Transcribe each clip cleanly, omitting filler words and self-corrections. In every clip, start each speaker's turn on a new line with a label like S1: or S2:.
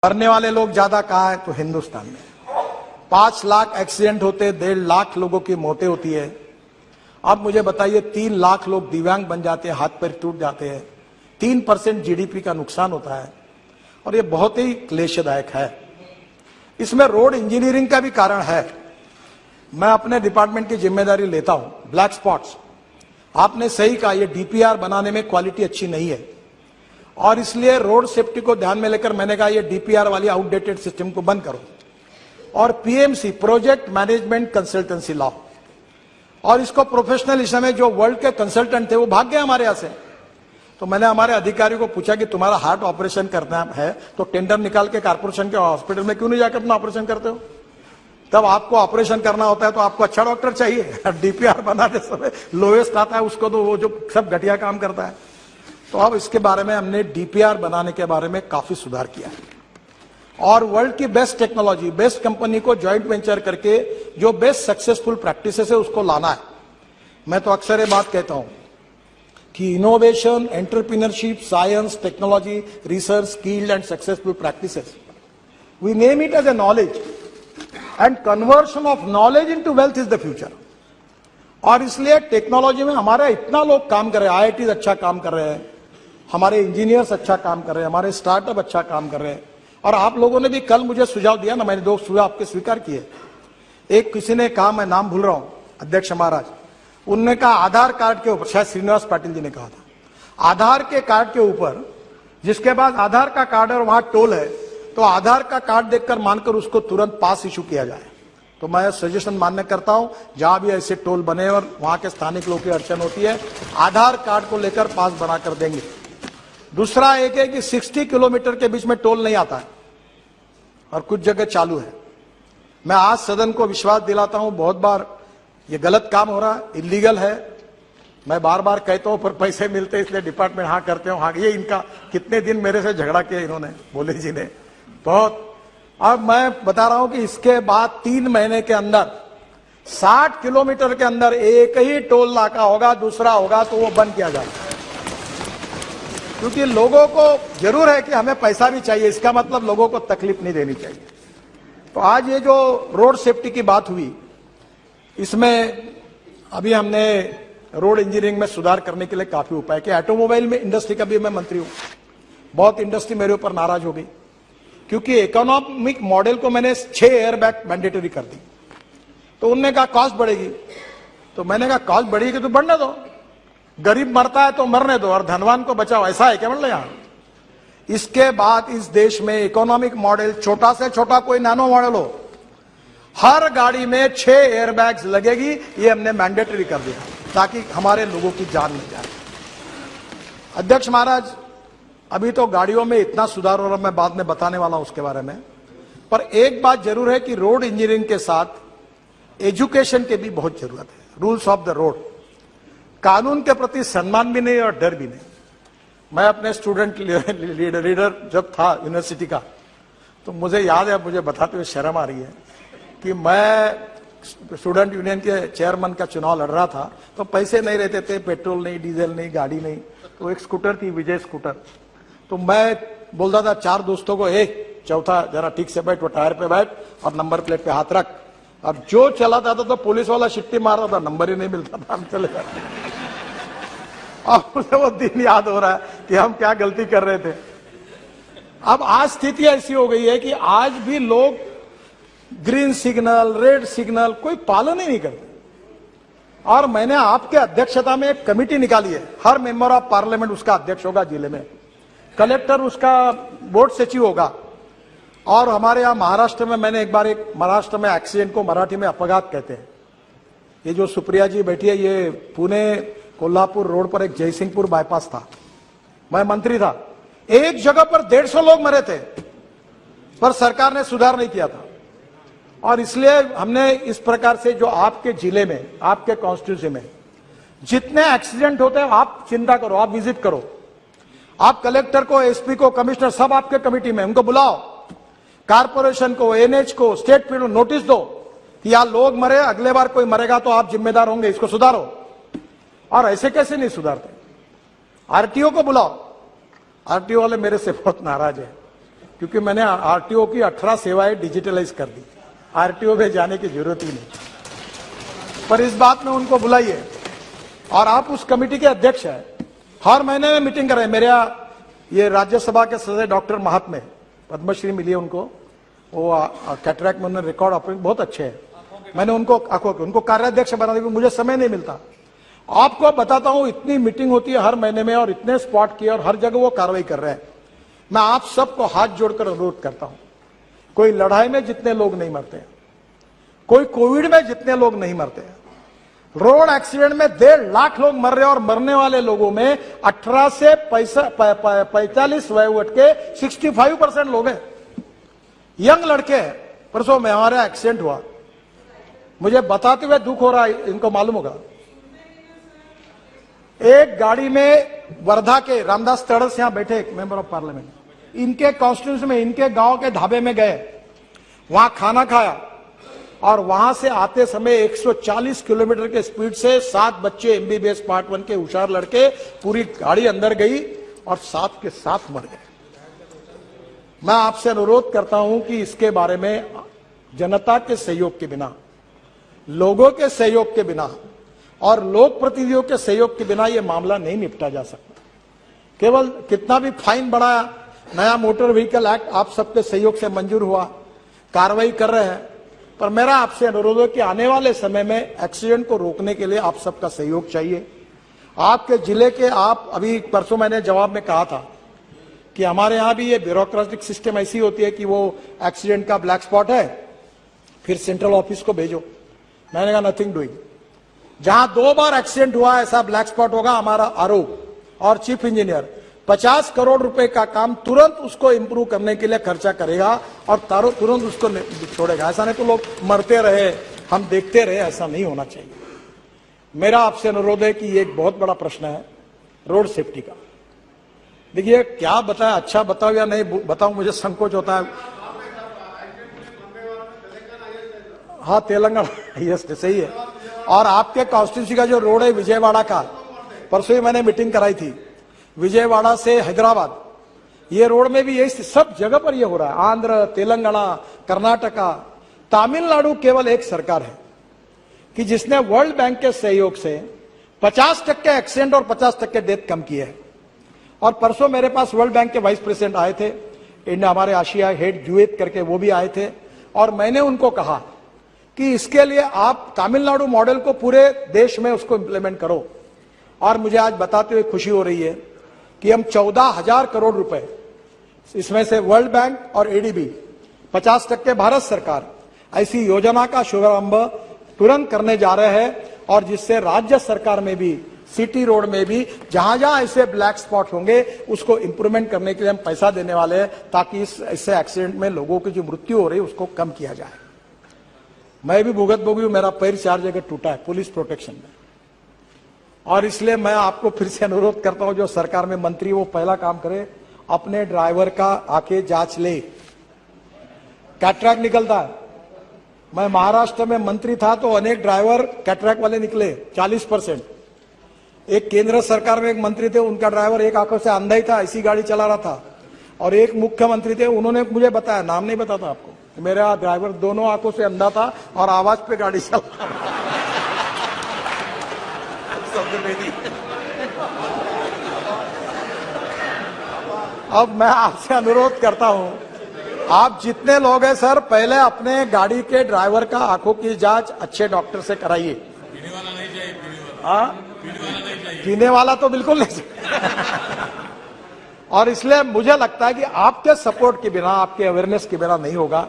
S1: मरने वाले लोग ज्यादा कहाँ है तो हिंदुस्तान में 5 लाख एक्सीडेंट होते, 1.5 लाख लोगों की मौतें होती है। अब मुझे बताइए 3 लाख लोग दिव्यांग बन जाते हैं, हाथ पैर टूट जाते हैं, 3% जीडीपी का नुकसान होता है और ये बहुत ही क्लेशदायक है। इसमें रोड इंजीनियरिंग का भी कारण है। मैं अपने डिपार्टमेंट की जिम्मेदारी लेता हूं। ब्लैक स्पॉट्स, आपने सही कहा, ये डीपीआर बनाने में क्वालिटी अच्छी नहीं है और इसलिए रोड सेफ्टी को ध्यान में लेकर मैंने कहा ये डीपीआर वाली आउटडेटेड सिस्टम को बंद करो और पीएमसी, प्रोजेक्ट मैनेजमेंट कंसल्टेंसी लाओ। और इसको प्रोफेशनल, इस समय जो वर्ल्ड के कंसल्टेंट थे वो भाग गए हमारे यहां से। तो मैंने हमारे अधिकारियों को पूछा कि तुम्हारा हार्ट ऑपरेशन करना है तो टेंडर निकाल के कारपोरेशन के हॉस्पिटल में क्यों नहीं जाकर अपना ऑपरेशन करते हो? तब आपको ऑपरेशन करना होता है तो आपको अच्छा डॉक्टर चाहिए। डीपीआर बनाते समय लोएस्ट आता है उसको, तो वो जो सब घटिया काम करता है। तो अब इसके बारे में हमने डीपीआर बनाने के बारे में काफी सुधार किया है और वर्ल्ड की बेस्ट टेक्नोलॉजी, बेस्ट कंपनी को ज्वाइंट वेंचर करके जो बेस्ट सक्सेसफुल प्रैक्टिसेस है उसको लाना है। मैं तो अक्सर ये बात कहता हूं कि innovation, entrepreneurship, science, technology, research, skilled and successful practices, we name it as a knowledge and conversion of knowledge into wealth is the future. और इसलिए टेक्नोलॉजी में हमारे इतना लोग काम कर रहे हैं, आईआईटी अच्छा काम कर रहे हैं, हमारे इंजीनियर्स अच्छा काम कर रहे हैं, हमारे स्टार्टअप अच्छा काम कर रहे हैं। और आप लोगों ने भी कल मुझे सुझाव दिया ना, मैंने 2 सुझाव आपके स्वीकार किए। एक किसी ने कहा, मैं नाम भूल रहा हूं, अध्यक्ष महाराज, उन्होंने कहा आधार कार्ड के ऊपर, शायद श्रीनिवास पाटिल जी ने कहा था, आधार के कार्ड के ऊपर, जिसके बाद आधार का कार्ड और वहां टोल है, तो आधार का कार्ड देखकर मानकर उसको तुरंत पास इशू किया जाए। तो मैं सजेशन मान्य करता हूं, जहां भी ऐसे टोल बने और वहां के स्थानिक लोगों की अड़चन होती है, आधार कार्ड को लेकर पास बनाकर देंगे। दूसरा एक है कि 60 किलोमीटर के बीच में टोल नहीं आता है और कुछ जगह चालू है। मैं आज सदन को विश्वास दिलाता हूं, बहुत बार ये गलत काम हो रहा है, इलीगल है। मैं बार बार कहता हूं पर पैसे मिलते इसलिए डिपार्टमेंट हाँ करते हो, हाँ। ये इनका कितने दिन मेरे से झगड़ा किया इन्होंने, बोले जी ने बहुत। अब मैं बता रहा हूं कि इसके बाद 3 महीने के अंदर 60 किलोमीटर के अंदर एक ही टोल नाका होगा, दूसरा होगा तो वो बंद किया जाएगा। क्योंकि लोगों को जरूर है कि हमें पैसा भी चाहिए, इसका मतलब लोगों को तकलीफ नहीं देनी चाहिए। तो आज ये जो रोड सेफ्टी की बात हुई, इसमें अभी हमने रोड इंजीनियरिंग में सुधार करने के लिए काफी उपाय किया। ऑटोमोबाइल में इंडस्ट्री का भी मैं मंत्री हूं, बहुत इंडस्ट्री मेरे ऊपर नाराज हो गई क्योंकि इकोनॉमिक मॉडल को मैंने 6 एयरबैग मैंडेटरी कर दी। तो उन्होंने कहा कॉस्ट बढ़ेगी, तो मैंने कहा कॉस्ट बढ़ेगी तो बढ़ने दो, गरीब मरता है तो मरने दो और धनवान को बचाओ, ऐसा है क्या मतलब यहां? इसके बाद इस देश में इकोनॉमिक मॉडल, छोटा से छोटा कोई नैनो मॉडल हो, हर गाड़ी में 6 एयरबैग्स लगेगी, ये हमने मैंडेटरी कर दिया ताकि हमारे लोगों की जान नहीं जाए। अध्यक्ष महाराज, अभी तो गाड़ियों में इतना सुधार हो रहा, मैं बाद में बताने वाला हूं उसके बारे में, पर एक बात जरूर है कि रोड इंजीनियरिंग के साथ एजुकेशन की भी बहुत जरूरत है। रूल्स ऑफ द रोड, कानून के प्रति सम्मान भी नहीं और डर भी नहीं। मैं अपने स्टूडेंट लीडर जब था यूनिवर्सिटी का, तो मुझे याद है, मुझे बताते हुए शर्म आ रही है कि मैं स्टूडेंट यूनियन के चेयरमैन का चुनाव लड़ रहा था, तो पैसे नहीं रहते थे, पेट्रोल नहीं, डीजल नहीं, गाड़ी नहीं, तो एक स्कूटर थी, विजय स्कूटर। तो मैं बोलता था 4 दोस्तों को, चौथा जरा ठीक से बैठ, वो टायर पे बैठ और नंबर प्लेट पे हाथ रख। अब जो चलाता था तो पुलिस वाला शिट्टी मार रहा था, नंबर ही नहीं मिलता था, हम चले जाते। अब मुझे वो दिन याद हो रहा है कि हम क्या गलती कर रहे थे। अब आज स्थिति ऐसी हो गई है कि आज भी लोग ग्रीन सिग्नल, रेड सिग्नल कोई पालन ही नहीं करते। और मैंने आपके अध्यक्षता में एक कमेटी निकाली है, हर मेंबर ऑफ पार्लियामेंट उसका अध्यक्ष होगा जिले में, कलेक्टर उसका बोर्ड सचिव होगा। और हमारे यहां महाराष्ट्र में, मैंने एक बार, एक महाराष्ट्र में एक्सीडेंट को मराठी में अपघात कहते हैं, ये जो सुप्रिया जी बैठी है, ये पुणे कोल्हापुर रोड पर एक जयसिंहपुर बाईपास था, मैं मंत्री था, एक जगह पर 150 लोग मरे थे, पर सरकार ने सुधार नहीं किया था। और इसलिए हमने इस प्रकार से, जो आपके जिले में, आपके कॉन्स्टिट्यूंसी में जितने एक्सीडेंट होते हैं, आप चिंता करो, आप विजिट करो, आप कलेक्टर को, एसपी को, कमिश्नर, सब आपके कमेटी में, उनको बुलाओ, कारपोरेशन को, एनएच को, स्टेट फील्ड नोटिस दो कि यहां लोग मरे, अगले बार कोई मरेगा तो आप जिम्मेदार होंगे, इसको सुधारो। और ऐसे कैसे नहीं सुधारते? आरटीओ को बुलाओ, आरटीओ वाले मेरे से बहुत नाराज है, क्योंकि मैंने आरटीओ की 18 सेवाएं डिजिटलाइज कर दी, आरटीओ में जाने की जरूरत ही नहीं। पर इस बात में उनको बुलाइए, और आप उस कमेटी के अध्यक्ष हैं, हर महीने में मीटिंग कर रहे हैं। मेरे ये राज्यसभा के सदस्य डॉक्टर महात्मे, पद्मश्री मिली है उनको, वो कैटरैक्ट में उन्होंने रिकॉर्ड ऑपरेशन बहुत अच्छे हैं। मैंने उनको कार्याध्यक्ष बना दिया, मुझे समय नहीं मिलता। आपको बताता हूं, इतनी मीटिंग होती है हर महीने में, और इतने स्पॉट किए, और हर जगह वो कार्रवाई कर रहे हैं। मैं आप सबको हाथ जोड़कर अनुरोध करता हूं, कोई लड़ाई में जितने लोग नहीं मरते, कोई कोविड में जितने लोग नहीं मरते, रोड एक्सीडेंट में 1.5 लाख लोग मर रहे हैं, और मरने वाले लोगों में 18 से 45 वयोवर्ष के 65% लोग हैं, यंग लड़के हैं। परसों में हमारा एक्सीडेंट हुआ, मुझे बताते हुए दुख हो रहा है, इनको मालूम होगा। एक गाड़ी में वर्धा के रामदास तड़स यहां बैठे एक मेंबर ऑफ पार्लियामेंट, इनके कॉन्स्टिट्यूंसी में, इनके गांव के ढाबे में गए, वहां खाना खाया, और वहां से आते समय 140 किलोमीटर के स्पीड से 7 बच्चे एमबीबीएस पार्ट 1 के होशियार लड़के, पूरी गाड़ी अंदर गई और 7 के 7 मर गए। मैं आपसे अनुरोध करता हूं कि इसके बारे में जनता के सहयोग के बिना, लोगों के सहयोग के बिना, और लोक प्रतिनिधियों के सहयोग के बिना यह मामला नहीं निपटा जा सकता। केवल कितना भी फाइन बढ़ाया, नया मोटर व्हीकल एक्ट आप सबके सहयोग से मंजूर हुआ, कार्रवाई कर रहे हैं, पर मेरा आपसे अनुरोध है कि आने वाले समय में एक्सीडेंट को रोकने के लिए आप सबका सहयोग चाहिए। आपके जिले के, आप अभी परसों मैंने जवाब में कहा था कि हमारे यहां भी ये ब्यूरोक्रेटिक सिस्टम ऐसी होती है कि वो एक्सीडेंट का ब्लैक स्पॉट है, फिर सेंट्रल ऑफिस को भेजो। मैंने कहा नथिंग डूइंग, जहां 2 बार एक्सीडेंट हुआ ऐसा ब्लैक स्पॉट होगा, हमारा आरोप और चीफ इंजीनियर 50 करोड़ रुपए का काम तुरंत उसको इंप्रूव करने के लिए खर्चा करेगा, और तुरंत उसको छोड़ेगा। ऐसा नहीं तो लोग मरते रहे, हम देखते रहे, ऐसा नहीं होना चाहिए। मेरा आपसे अनुरोध है कि ये एक बहुत बड़ा प्रश्न है रोड सेफ्टी का। देखिए, क्या बताएं, अच्छा बताओ या नहीं बताऊं, मुझे संकोच होता है। हाँ, तेलंगाना यस सही है। और आपके कॉन्स्टिट्यूंसी का जो रोड है विजयवाड़ा का, परसों ही मैंने मीटिंग कराई थी, विजयवाड़ा से हैदराबाद, ये रोड में भी यही सब जगह पर ये हो रहा है। आंध्र, तेलंगाना, कर्नाटका, तमिलनाडु केवल एक सरकार है कि जिसने वर्ल्ड बैंक के सहयोग से 50% एक्सीडेंट और 50% डेथ कम किए हैं। और परसों मेरे पास वर्ल्ड बैंक के वाइस प्रेसिडेंट आए थे, इंडिया हमारे आशिया हेड जुएत करके, वो भी आए थे, और मैंने उनको कहा कि इसके लिए आप तमिलनाडु मॉडल को पूरे देश में उसको इंप्लीमेंट करो। और मुझे आज बताते हुए खुशी हो रही है कि हम 14,000 करोड़ रुपए, इसमें से वर्ल्ड बैंक और एडीबी 50% भारत सरकार, ऐसी योजना का शुभारंभ तुरंत करने जा रहे हैं, और जिससे राज्य सरकार में भी, सिटी रोड में भी जहां जहां ऐसे ब्लैक स्पॉट होंगे उसको इंप्रूवमेंट करने के लिए हम पैसा देने वाले हैं, ताकि इससे एक्सीडेंट में लोगों की जो मृत्यु हो रही है उसको कम किया जाए। मैं भी भुगत भोगी हूं, मेरा पैर 4 जगह टूटा है पुलिस प्रोटेक्शन में, और इसलिए मैं आपको फिर से अनुरोध करता हूं, जो सरकार में मंत्री वो पहला काम करे, अपने ड्राइवर का आके जांच ले। कैटरैक्ट निकलता है, मैं महाराष्ट्र में मंत्री था तो अनेक ड्राइवर कैटरैक्ट वाले निकले 40%। एक केंद्र सरकार में एक मंत्री थे, उनका ड्राइवर एक आंखों से अंधा ही था, ऐसी गाड़ी चला रहा था। और एक मुख्यमंत्री थे, उन्होंने मुझे बताया, नाम नहीं बताता आपको, मेरा ड्राइवर दोनों आंखों से अंधा था और आवाज पे गाड़ी चला रहा। अब मैं आपसे अनुरोध करता हूं, आप जितने लोग हैं सर, पहले अपने गाड़ी के ड्राइवर का आंखों की जांच अच्छे डॉक्टर से कराइए। पीने वाला नहीं चाहिए, पीने वाला तो बिल्कुल नहीं चाहिए। और इसलिए मुझे लगता है कि आपके सपोर्ट के बिना, आपके अवेयरनेस के बिना नहीं होगा।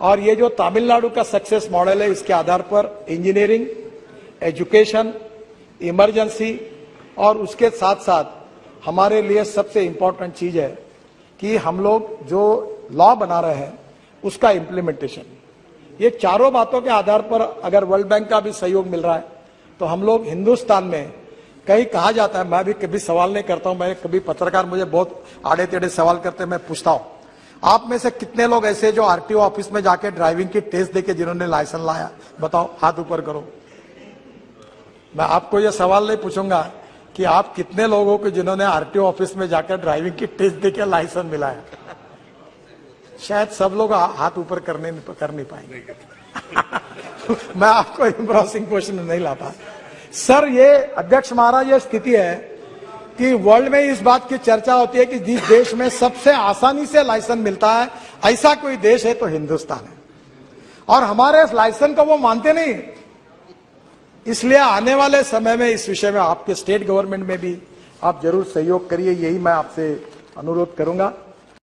S1: और ये जो तमिलनाडु का सक्सेस मॉडल है, इसके आधार पर इंजीनियरिंग, एजुकेशन, इमरजेंसी, और उसके साथ साथ हमारे लिए सबसे इंपॉर्टेंट चीज है कि हम लोग जो लॉ बना रहे हैं उसका इम्प्लीमेंटेशन। ये चारों बातों के आधार पर अगर वर्ल्ड बैंक का भी सहयोग मिल रहा है तो हम लोग हिंदुस्तान में, कहीं कहा जाता है, मैं भी कभी सवाल नहीं करता हूं, मैं कभी पत्रकार मुझे बहुत आड़े टेढ़े सवाल करते हैं, मैं पूछता हूं, आप में से कितने लोग ऐसे जो आरटीओ ऑफिस में जाके ड्राइविंग की टेस्ट देके जिन्होंने लाइसेंस लाया, बताओ, हाथ ऊपर करो। मैं आपको यह सवाल नहीं पूछूंगा कि आप कितने लोगों को जिन्होंने आरटीओ ऑफिस में जाकर ड्राइविंग की टेस्ट देके लाइसेंस मिलाया। शायद सब लोग हाथ ऊपर कर नहीं पाएंगे। मैं आपको एम्ब्रोसिंग क्वेश्चन नहीं लाता सर। ये अध्यक्ष महाराज, ये स्थिति है कि वर्ल्ड में इस बात की चर्चा होती है कि जिस देश में सबसे आसानी से लाइसेंस मिलता है, ऐसा कोई देश है तो हिंदुस्तान है। और हमारे इस लाइसेंस को वो मानते नहीं। इसलिए आने वाले समय में इस विषय में आपके स्टेट गवर्नमेंट में भी आप जरूर सहयोग करिए, यही मैं आपसे अनुरोध करूंगा।